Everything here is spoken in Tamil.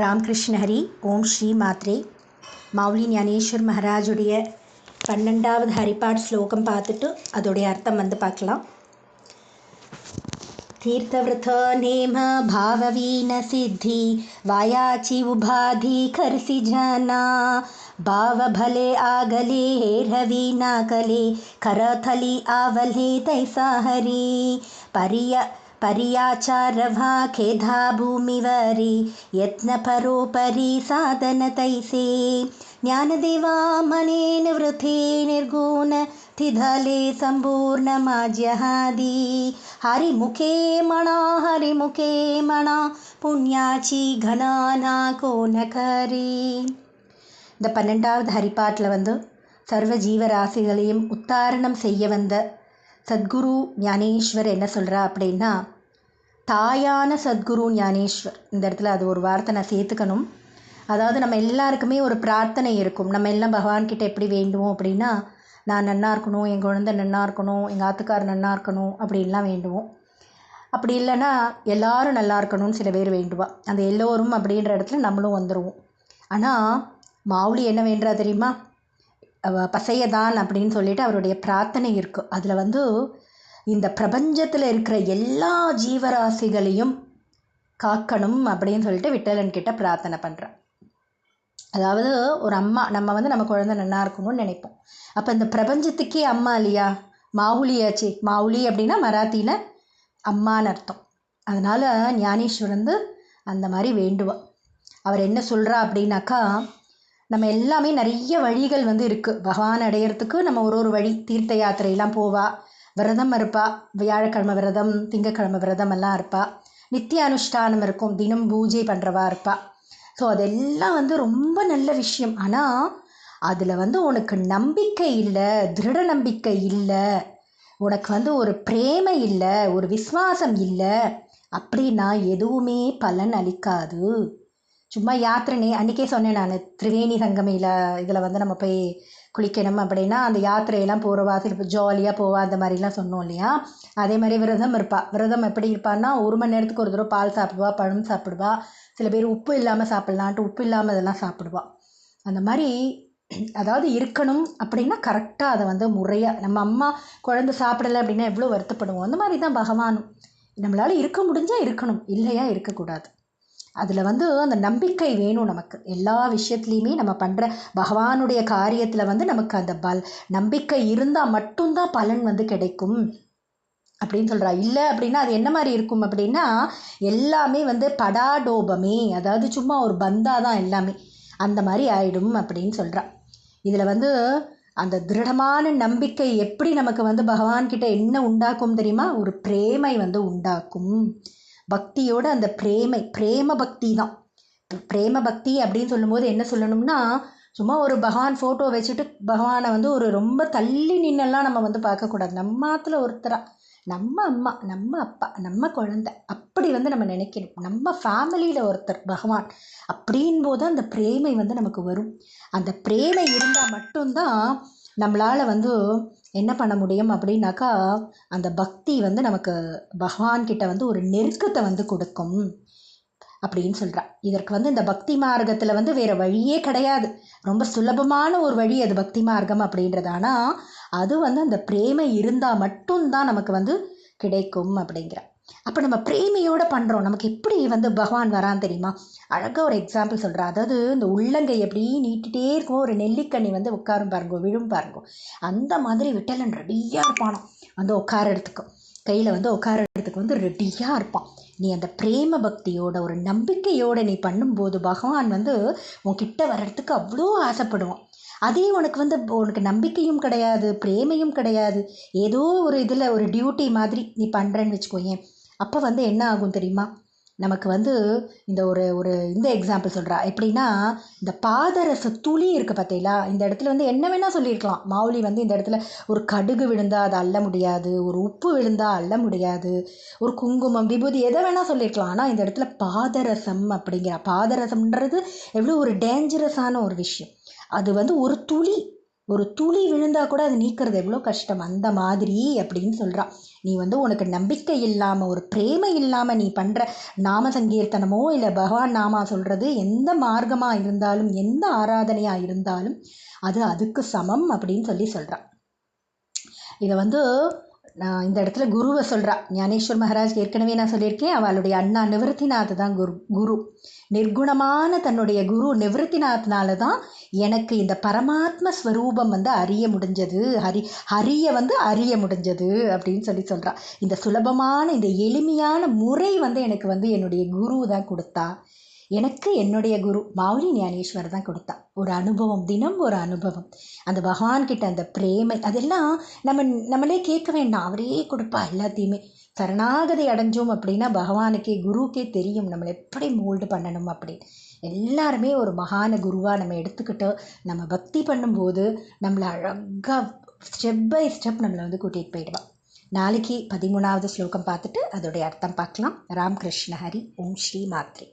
ராமகிருஷ்ண ஹரி. ஓம் ஸ்ரீ மாத்ரே. மௌலி ஞானேஸ்வர் மகாராஜுடைய 12வது ஹரிபாட் ஸ்லோகம் பார்த்துட்டு அதோடைய அர்த்தம் பார்க்கலாம். तीर्थव्रत नेम भाववीन सिद्धि वायाची उभाधि करसी जना भाव भले आगले हेरवी नागले करथली आवले तैसा हरी परियाचारवा खेधा भूमिवरी यत्न परोपरी साधन तैसे ज्ञानदेवा मने निवृत्ते निर्गुण तिधले संपूर्ण माज्यहादी हरिमुखे मणा पुण्याची घनाना कोनकरी. இந்த 12வது ஹரிபாட்டில் சர்வ ஜீவராசிகளையும் உத்தாரணம் செய்ய வந்த சத்குரு ஞானேஸ்வர் என்ன சொல்கிறா அப்படின்னா, தாயான சத்குரு ஞானேஸ்வர். இந்த இடத்துல அது ஒரு வார்த்தை நான் சேர்த்துக்கணும். அதாவது நம்ம எல்லாருக்குமே ஒரு பிரார்த்தனை இருக்கும். நம்ம எல்லாம் பகவான்கிட்ட எப்படி வேண்டுவோம் அப்படின்னா, நான் நன்னா இருக்கணும், என் குழந்தை நன்னா இருக்கணும், எங்கள் ஆத்துக்கார் நன்னா இருக்கணும் அப்படின்லாம் வேண்டுவோம். அப்படி இல்லைன்னா எல்லாரும் நல்லா இருக்கணும்னு சில பேர் வேண்டுவா. அந்த எல்லோரும் அப்படின்ற இடத்துல நம்மளும் வந்துடுவோம். ஆனால் மாவுளி என்ன வேண்டுறா தெரியுமா? பசையதான் அப்படின்னு சொல்லிட்டு அவருடைய பிரார்த்தனை இருக்குது. அதில் இந்த பிரபஞ்சத்தில் இருக்கிற எல்லா ஜீவராசிகளையும் காக்கணும் அப்படின்னு சொல்லிட்டு விட்டலன் கிட்ட பிரார்த்தனை பண்ணுறான். அதாவது ஒரு அம்மா, நம்ம நம்ம குழந்தை நல்லா இருக்கணும்னு நினைப்போம். அப்போ இந்த பிரபஞ்சத்துக்கே அம்மா இல்லையா? மாவுளியாச்சு. மாவுளி அப்படின்னா மராத்தியில் அம்மான்னு அர்த்தம். அதனால் ஞானேஸ்வர் அந்த மாதிரி வேண்டுவா. அவர் என்ன சொல்கிறா அப்படின்னாக்கா, நம்ம எல்லாமே நிறைய வழிகள் இருக்குது பகவான் அடையிறதுக்கு. நம்ம ஒரு வழி. தீர்த்த யாத்திரையெல்லாம் போவா, விரதம் இருப்பா, வியாழக்கிழமை விரதம், திங்கக்கிழமை விரதம் எல்லாம் இருப்பா, நித்திய அனுஷ்டானம் இருக்கும், தினம் பூஜை பண்ணுறவா இருப்பா. ஸோ அதெல்லாம் ரொம்ப நல்ல விஷயம். ஆனால் அதில் உனக்கு நம்பிக்கை இல்லை, திருட நம்பிக்கை இல்லை, உனக்கு ஒரு பிரேமை இல்லை, ஒரு விஸ்வாசம் இல்லை அப்படின்னா எதுவுமே பலன் அளிக்காது. சும்மா யாத்திரை அன்றைக்கே சொன்னேன் நான், திரிவேணி சங்கமையில் இதில் நம்ம போய் குளிக்கணும் அப்படின்னா அந்த யாத்திரையெல்லாம் போகிறவா சில ஜாலியாக போவா, அந்த மாதிரிலாம் சொன்னோம் இல்லையா? அதே மாதிரி விரதம் இருப்பாள். விரதம் எப்படி இருப்பான்னா, 1 மணி நேரத்துக்கு ஒரு தடவை பால் சாப்பிடுவா, பழம் சாப்பிடுவா. சில பேர் உப்பு இல்லாமல் சாப்பிட்லான்ட்டு உப்பு இல்லாமல் இதெல்லாம் சாப்பிடுவா. அந்த மாதிரி அதாவது இருக்கணும் அப்படின்னா கரெக்டாக அதை முறையாக, நம்ம அம்மா குழந்தை சாப்பிடலை அப்படின்னா எவ்வளோ வருத்தப்படுவோம். அந்த மாதிரி தான் பகவானும். நம்மளால் இருக்க முடிஞ்சால் இருக்கணும், இல்லையா இருக்கக்கூடாது. அதில் அந்த நம்பிக்கை வேணும் நமக்கு. எல்லா விஷயத்துலையுமே நம்ம பண்ணுற பகவானுடைய காரியத்தில் நமக்கு அந்த நம்பிக்கை இருந்தால் மட்டும்தான் பலன் கிடைக்கும் அப்படின்னு சொல்கிறா. இல்லை அப்படின்னா அது என்ன மாதிரி இருக்கும் அப்படின்னா, எல்லாமே படாடோபமே, அதாவது சும்மா ஒரு பந்தா தான் எல்லாமே, அந்த மாதிரி ஆயிடும் அப்படின்னு சொல்கிறா. இதில் அந்த திருடமான நம்பிக்கை எப்படி நமக்கு பகவான்கிட்ட என்ன உண்டாக்கும் தெரியுமா? ஒரு பிரேமை உண்டாக்கும். பக்தியோட அந்த பிரேம பக்தி தான். பிரேம பக்தி அப்படின்னு சொல்லும்போது என்ன சொல்லணும்னா, சும்மா ஒரு பகவான் ஃபோட்டோ வச்சுட்டு பகவானை ஒரு ரொம்ப தள்ளி நின்னெல்லாம் நம்ம பார்க்கக்கூடாது. நம்மத்துல ஒருத்தரா, நம்ம அம்மா, நம்ம அப்பா, நம்ம குழந்தை, அப்படி நம்ம நினைக்கணும். நம்ம ஃபேமிலியில் ஒருத்தர் பகவான் அப்படின் போது அந்த பிரேமை நமக்கு வரும். அந்த பிரேமை இருந்தால் மட்டும்தான் நம்மளால் என்ன பண்ண முடியும் அப்படின்னாக்கா, அந்த பக்தி நமக்கு பகவான்கிட்ட ஒரு நெருக்கத்தை கொடுக்கும் அப்படின்னு சொல்கிறா. இதற்கு இந்த பக்தி மார்க்கத்தில் வேறு வழியே கிடையாது. ரொம்ப சுலபமான ஒரு வழி அது பக்தி மார்க்கம் அப்படின்றது. ஆனால் அது அந்த பிரேமை இருந்தால் மட்டும்தான் நமக்கு கிடைக்கும் அப்படிங்கிற. அப்போ நம்ம பிரேமையோடு பண்ணுறோம். நமக்கு எப்படி பகவான் வரான்னு தெரியுமா? அழகாக ஒரு எக்ஸாம்பிள் சொல்கிறா. அதாவது இந்த உள்ளங்கை எப்படி நீட்டிகிட்டே இருக்கும், ஒரு நெல்லிக்கண்ணி உட்காரும் பாருங்கோ, விழும் பாருங்கோ, அந்த மாதிரி விட்டலன் ரெடியாக இருப்பானோ உட்காரத்துக்கு. கையில் உட்காரத்துக்கு ரெடியாக இருப்பான். நீ அந்த பிரேம பக்தியோட ஒரு நம்பிக்கையோடு நீ பண்ணும்போது பகவான் உன்கிட்ட வர்றதுக்கு அவ்வளோ ஆசைப்படுவான். அதே உனக்கு நம்பிக்கையும் கிடையாது, பிரேமையும் கிடையாது, ஏதோ ஒரு இதில் ஒரு டியூட்டி மாதிரி நீ பண்ணுறேன்னு வச்சுக்கோயேன். அப்போ என்ன ஆகும் தெரியுமா? நமக்கு இந்த இந்த எக்ஸாம்பிள் சொல்கிறா. எப்படின்னா, இந்த பாதரச துளி இருக்குது பார்த்தீங்களா? இந்த இடத்துல என்ன வேணால் சொல்லியிருக்கலாம். மாவுளி இந்த இடத்துல ஒரு கடுகு விழுந்தால் அதை அள்ள முடியாது, ஒரு உப்பு விழுந்தால் அள்ள முடியாது, ஒரு குங்குமம், விபூதி எதை வேணால் சொல்லியிருக்கலாம். ஆனால் இந்த இடத்துல பாதரசம் அப்படிங்கிற, பாதரசம்ன்றது எவ்வளோ ஒரு டேஞ்சரஸான ஒரு விஷயம். அது ஒரு துளி, ஒரு துளி விழுந்தால் கூட அது நீக்கிறது எவ்வளோ கஷ்டம். அந்த மாதிரி அப்படின்னு சொல்கிறான். நீ உனக்கு நம்பிக்கை இல்லாமல், ஒரு பிரேமை இல்லாமல் நீ பண்ணுற நாம சங்கீர்த்தனமோ இல்லை பகவான் நாமா சொல்கிறது எந்த மார்க்கமாக இருந்தாலும், எந்த ஆராதனையாக இருந்தாலும் அது அதுக்கு சமம் அப்படின்னு சொல்கிறான். இதை நான் இந்த இடத்துல குருவை சொல்கிறா. ஞானேஸ்வர் மகாராஜ் ஏற்கனவே நான் சொல்லியிருக்கேன், அவளுடைய அண்ணா நிவர்த்திநாத் தான் குரு. நிர்குணமான தன்னுடைய குரு நிவர்த்திநாத்னால தான் எனக்கு இந்த பரமாத்ம ஸ்வரூபம் அறிய முடிஞ்சது, ஹரியை அறிய முடிஞ்சது அப்படின்னு சொல்கிறா. இந்த சுலபமான, இந்த எளிமையான முறை எனக்கு என்னுடைய குரு தான் கொடுத்தா. எனக்கு என்னுடைய குரு மாவுலி ஞானேஸ்வர் தான் கொடுத்தா. ஒரு அனுபவம், தினம் ஒரு அனுபவம். அந்த பகவான்கிட்ட அந்த பிரேமை அதெல்லாம் நம்மளே கேட்க வேண்டாம், அவரே கொடுப்பா எல்லாத்தையுமே. சரணாகதி அடைஞ்சோம் அப்படின்னா பகவானுக்கே, குருக்கே தெரியும் நம்மளை எப்படி மோல்டு பண்ணணும் அப்படின்னு. எல்லாருமே ஒரு மகான குருவாக நம்ம எடுத்துக்கிட்டு நம்ம பக்தி பண்ணும்போது நம்மளை அழகாக ஸ்டெப் பை ஸ்டெப் நம்மளை கூட்டிகிட்டு போயிடுவான். நாளைக்கு 13வது ஸ்லோகம் பார்த்துட்டு அதோடைய அர்த்தம் பார்க்கலாம். ராம் கிருஷ்ண ஹரி. ஓம் ஸ்ரீ மாத்ரே.